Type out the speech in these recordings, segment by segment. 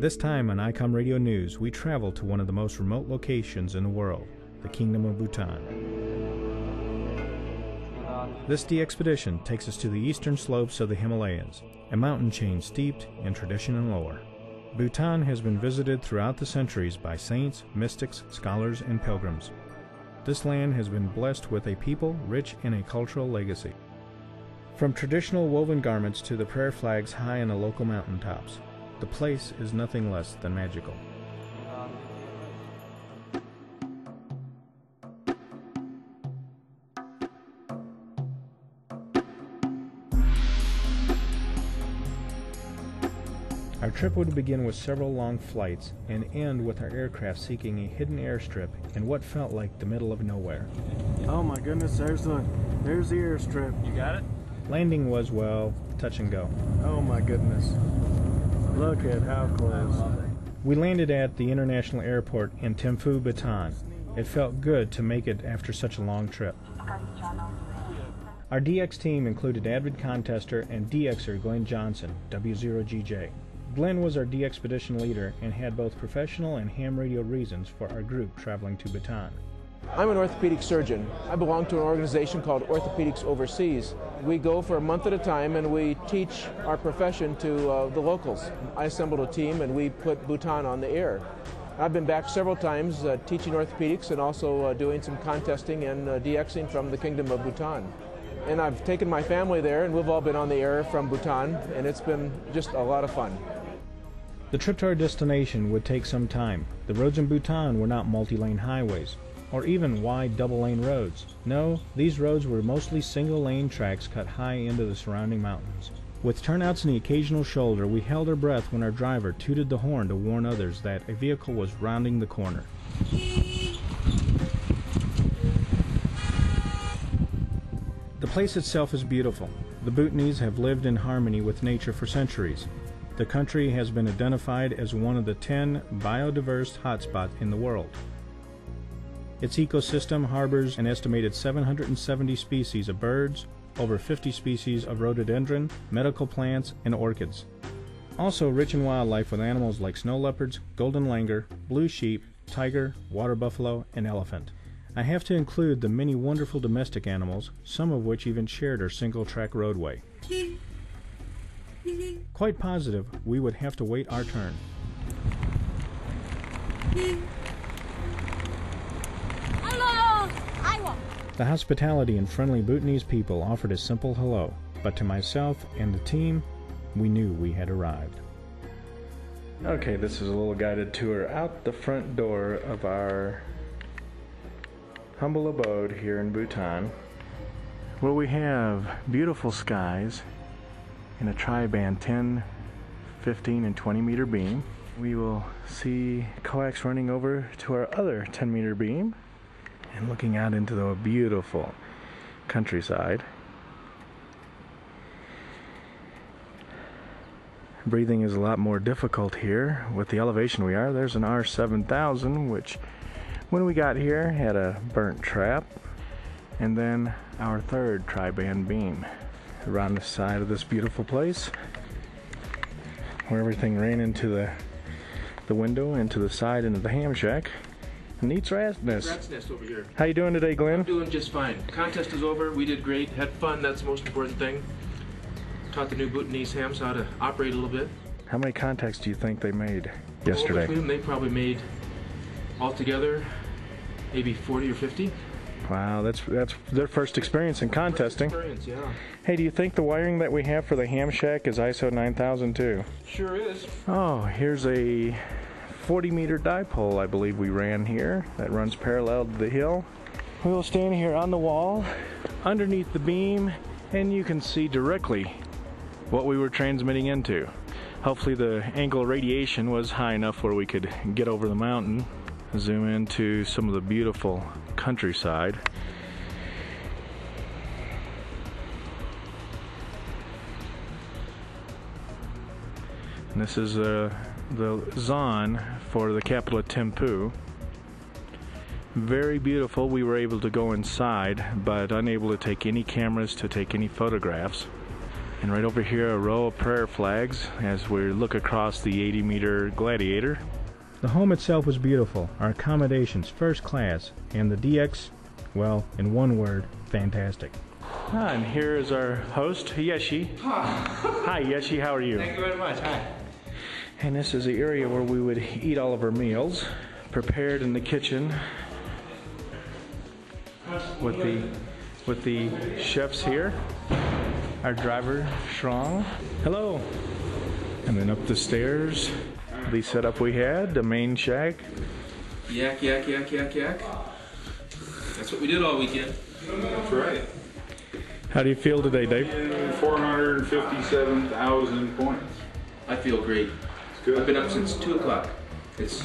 This time on Icom Radio News, we travel to one of the most remote locations in the world, the Kingdom of Bhutan. This DXpedition takes us to the eastern slopes of the Himalayas, a mountain chain steeped in tradition and lore. Bhutan has been visited throughout the centuries by saints, mystics, scholars, and pilgrims. This land has been blessed with a people rich in a cultural legacy. From traditional woven garments to the prayer flags high on the local mountaintops, the place is nothing less than magical. Our trip would begin with several long flights and end with our aircraft seeking a hidden airstrip in what felt like the middle of nowhere. Oh my goodness, there's the airstrip. You got it? Landing was, well, touch and go. Oh my goodness. Look at how close. We landed at the international airport in Thimphu, Bhutan. It felt good to make it after such a long trip. Our DX team included avid contester and DXer Glenn Johnson, W0GJ. Glenn was our DXpedition leader and had both professional and ham radio reasons for our group traveling to Bhutan. I'm an orthopedic surgeon. I belong to an organization called Orthopedics Overseas. We go for a month at a time and we teach our profession to the locals. I assembled a team and we put Bhutan on the air. I've been back several times teaching orthopedics and also doing some contesting and DXing from the Kingdom of Bhutan. And I've taken my family there and we've all been on the air from Bhutan and it's been just a lot of fun. The trip to our destination would take some time. The roads in Bhutan were not multi-lane highways or even wide double-lane roads. No, these roads were mostly single-lane tracks cut high into the surrounding mountains. With turnouts and the occasional shoulder, we held our breath when our driver tooted the horn to warn others that a vehicle was rounding the corner. The place itself is beautiful. The Bhutanese have lived in harmony with nature for centuries. The country has been identified as one of the 10 biodiverse hotspots in the world. Its ecosystem harbors an estimated 770 species of birds, over 50 species of rhododendron, medical plants, and orchids. Also rich in wildlife with animals like snow leopards, golden langur, blue sheep, tiger, water buffalo, and elephant. I have to include the many wonderful domestic animals, some of which even shared our single-track roadway. Quite positive we would have to wait our turn. The hospitality and friendly Bhutanese people offered a simple hello, but to myself and the team, we knew we had arrived. Okay, this is a little guided tour out the front door of our humble abode here in Bhutan. Well, we have beautiful skies in a tri-band 10, 15, and 20 meter beam. We will see coax running over to our other 10 meter beam and looking out into the beautiful countryside. Breathing is a lot more difficult here with the elevation we are. There's an R7000 which when we got here had a burnt trap, and then our third tri-band beam around the side of this beautiful place where everything ran into the window, into the side, into the ham shack. Neat's rat's nest. Rat's nest over here. How you doing today, Glenn? I'm doing just fine. Contest is over. We did great. Had fun. That's the most important thing. Taught the new Bhutanese hams how to operate a little bit. How many contacts do you think they made Well, yesterday? between them, they probably made altogether maybe 40 or 50. Wow, that's their first experience in contesting. First experience, yeah. Hey, do you think the wiring that we have for the ham shack is ISO 9000 too? Sure is. Oh, here's a 40 meter dipole I believe we ran here that runs parallel to the hill. We will stand here on the wall underneath the beam and you can see directly what we were transmitting into. Hopefully the angle of radiation was high enough where we could get over the mountain. Zoom into some of the beautiful countryside. And this is the Zon for the capital of Thimphu. Very beautiful. We were able to go inside, but unable to take any cameras to take any photographs. And right over here, a row of prayer flags as we look across the 80-meter Gladiator. The home itself was beautiful, our accommodations first class, and the DX, well, in one word, fantastic. And here is our host, Yeshi. Hi, Yeshi, how are you? Thank you very much. Hi. And this is the area where we would eat all of our meals, prepared in the kitchen with the chefs here. Our driver, Strong. Hello. And then up the stairs, the setup we had, the main shack. Yak, yak, yak, yak, yak. That's what we did all weekend. That's right. How do you feel today, Dave? 457,000 points. I feel great. It's good. I've been up since 2 o'clock. It's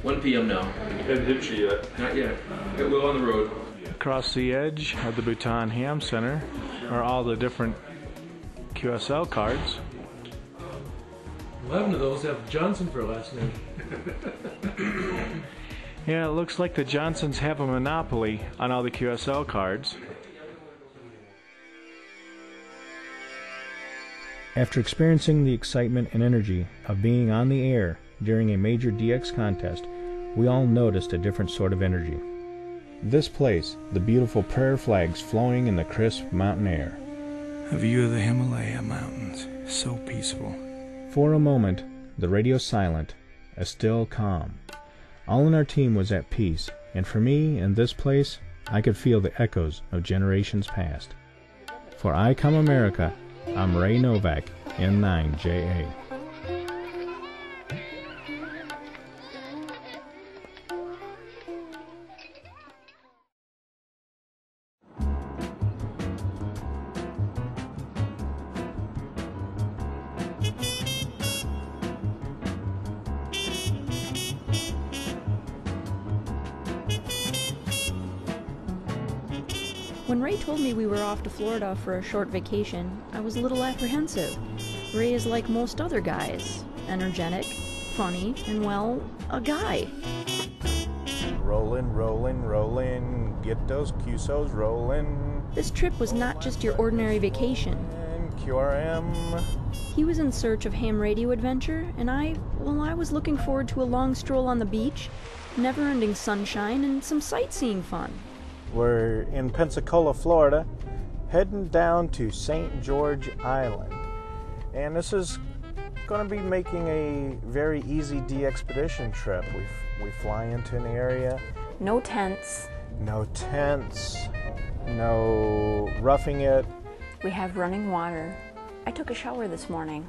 1 p.m. now. Haven't hit you yet. Not yet. It will on the road. Across the edge of the Bhutan Ham Center are all the different QSL cards. 11 of those have Johnson for a last name. Yeah, it looks like the Johnsons have a monopoly on all the QSL cards. After experiencing the excitement and energy of being on the air during a major DX contest, we all noticed a different sort of energy. This place, the beautiful prayer flags flowing in the crisp mountain air. A view of the Himalaya mountains, so peaceful. For a moment, the radio silent, a still calm. All in our team was at peace, and for me, in this place, I could feel the echoes of generations past. For Icom America, I'm Ray Novak, N9JA. When Ray told me we were off to Florida for a short vacation, I was a little apprehensive. Ray is like most other guys, energetic, funny, and well, a guy. Rollin', rollin', rollin', get those QSOs rollin'. This trip was not just your ordinary vacation. QRM. He was in search of ham radio adventure, and I was looking forward to a long stroll on the beach, never-ending sunshine, and some sightseeing fun. We're in Pensacola, Florida, heading down to St. George Island. And this is going to be making a very easy DXpedition trip. We fly into an area. No tents. No tents. No roughing it. We have running water. I took a shower this morning.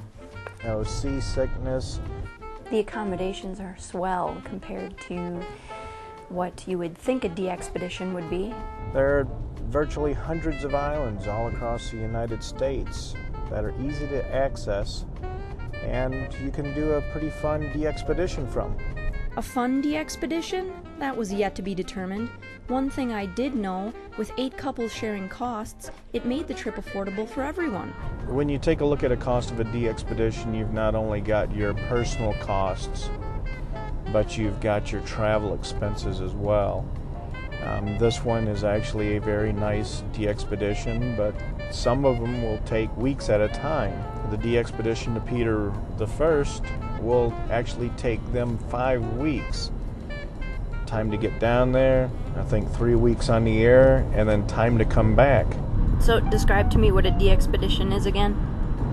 No seasickness. The accommodations are swell compared to what you would think a DXpedition would be. There are virtually hundreds of islands all across the United States that are easy to access, and you can do a pretty fun DXpedition from. A fun DXpedition? That was yet to be determined. One thing I did know, with 8 couples sharing costs, it made the trip affordable for everyone. When you take a look at a cost of a DXpedition, you've not only got your personal costs, but you've got your travel expenses as well. This one is actually a very nice DXpedition, but some of them will take weeks at a time. The DXpedition to Peter I will actually take them 5 weeks. Time to get down there, I think 3 weeks on the air, and then time to come back. So describe to me what a DXpedition is again.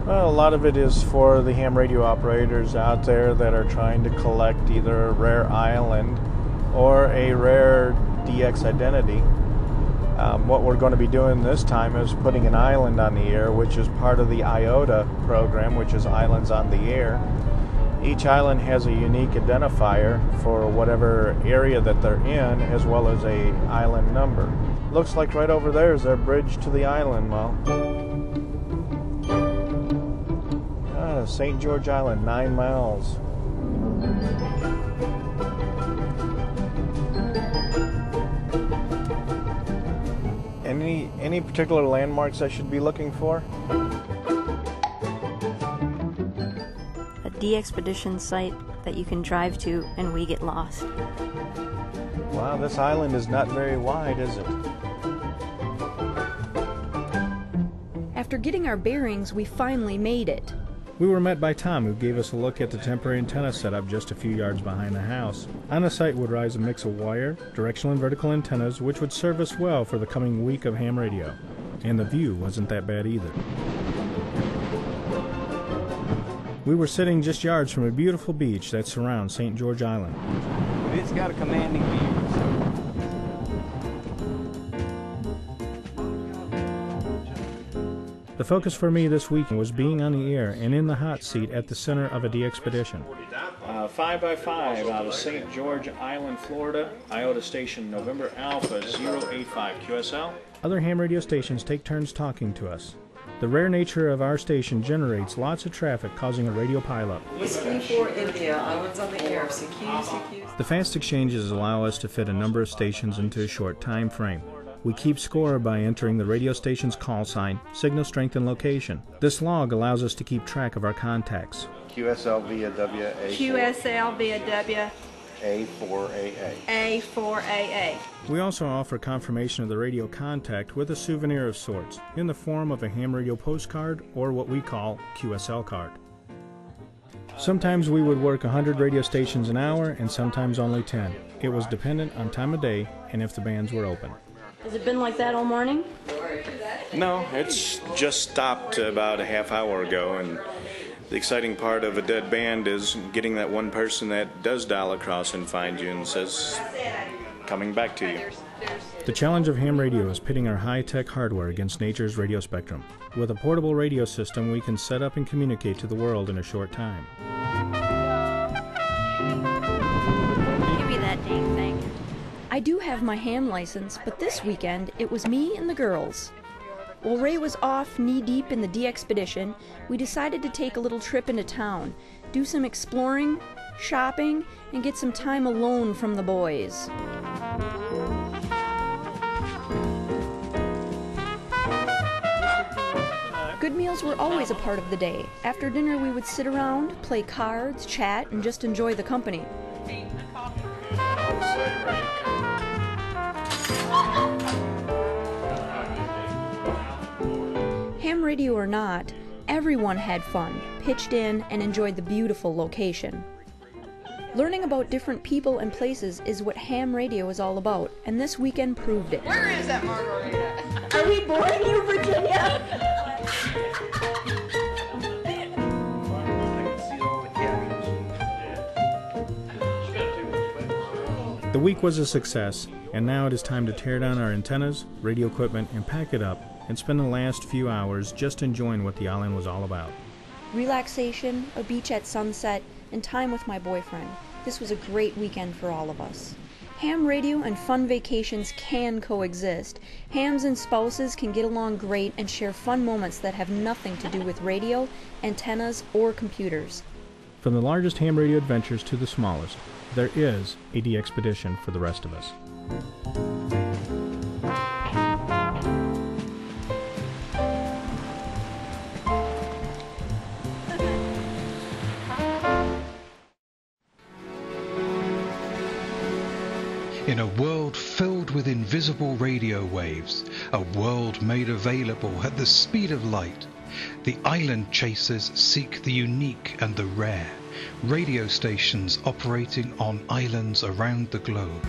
Well, a lot of it is for the ham radio operators out there that are trying to collect either a rare island or a rare DX identity. What we're going to be doing this time is putting an island on the air, which is part of the IOTA program, which is Islands on the Air. Each island has a unique identifier for whatever area that they're in, as well as a island number. Looks like right over there is their bridge to the island, Well. St. George Island, 9 miles. Any particular landmarks I should be looking for? A DXpedition site that you can drive to and we get lost. Wow, this island is not very wide, is it? After After getting our bearings, we finally made it. We were met by Tom, who gave us a look at the temporary antenna setup just a few yards behind the house. On the site would rise a mix of wire, directional and vertical antennas, which would serve us well for the coming week of ham radio. And the view wasn't that bad either. We were sitting just yards from a beautiful beach that surrounds St. George Island. It's got a commanding view. The focus for me this weekend was being on the air and in the hot seat at the center of a DXpedition. 5x5 out of St. George Island, Florida, IOTA station November Alpha 085 QSL. Other ham radio stations take turns talking to us. The rare nature of our station generates lots of traffic, causing a radio pileup. Whiskey for India, islands on the air, CQ. The fast exchanges allow us to fit a number of stations into a short time frame. We keep score by entering the radio station's call sign, signal strength, and location. This log allows us to keep track of our contacts. QSL via WA. QSL via W. A4AA. A4AA. We also offer confirmation of the radio contact with a souvenir of sorts, in the form of a ham radio postcard or what we call QSL card. Sometimes we would work 100 radio stations an hour and sometimes only 10. It was dependent on time of day and if the bands were open. Has it been like that all morning? No, it's just stopped about a half hour ago, and the exciting part of a dead band is getting that one person that does dial across and find you and says, coming back to you. The challenge of ham radio is pitting our high-tech hardware against nature's radio spectrum. With a portable radio system, we can set up and communicate to the world in a short time. Give me that dang thing. I do have my ham license, but this weekend it was me and the girls. While Ray was off knee-deep in the DXpedition, we decided to take a little trip into town, do some exploring, shopping, and get some time alone from the boys. Good meals were always a part of the day. After dinner we would sit around, play cards, chat, and just enjoy the company. Ham radio or not, everyone had fun, pitched in, and enjoyed the beautiful location. Learning about different people and places is what ham radio is all about, and this weekend proved it. Where is that margarita? Are we boring you, Virginia? The week was a success, and now it is time to tear down our antennas, radio equipment, and pack it up, and spend the last few hours just enjoying what the island was all about. Relaxation, a beach at sunset, and time with my boyfriend. This was a great weekend for all of us. Ham radio and fun vacations can coexist. Hams and spouses can get along great and share fun moments that have nothing to do with radio, antennas, or computers. From the largest ham radio adventures to the smallest, there is a DXpedition for the rest of us. In a world filled with invisible radio waves, a world made available at the speed of light, the island chasers seek the unique and the rare, radio stations operating on islands around the globe.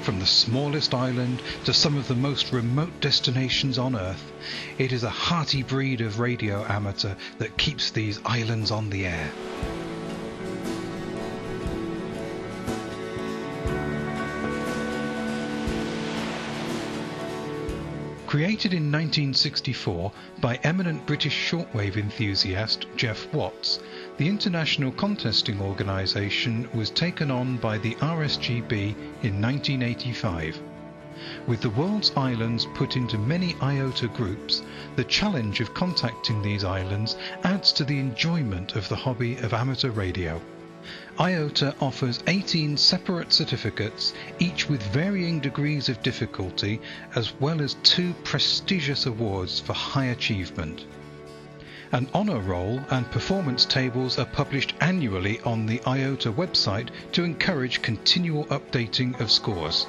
From the smallest island to some of the most remote destinations on Earth, it is a hearty breed of radio amateur that keeps these islands on the air. Created in 1964 by eminent British shortwave enthusiast Jeff Watts, the international contesting organisation was taken on by the RSGB in 1985. With the world's islands put into many IOTA groups, the challenge of contacting these islands adds to the enjoyment of the hobby of amateur radio. IOTA offers 18 separate certificates, each with varying degrees of difficulty, as well as 2 prestigious awards for high achievement. An honour roll and performance tables are published annually on the IOTA website to encourage continual updating of scores.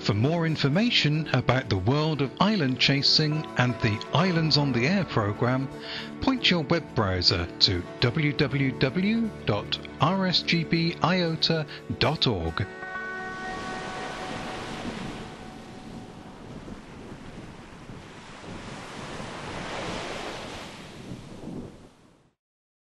For more information about the world of island chasing and the Islands on the Air program, point your web browser to www.rsgbiota.org.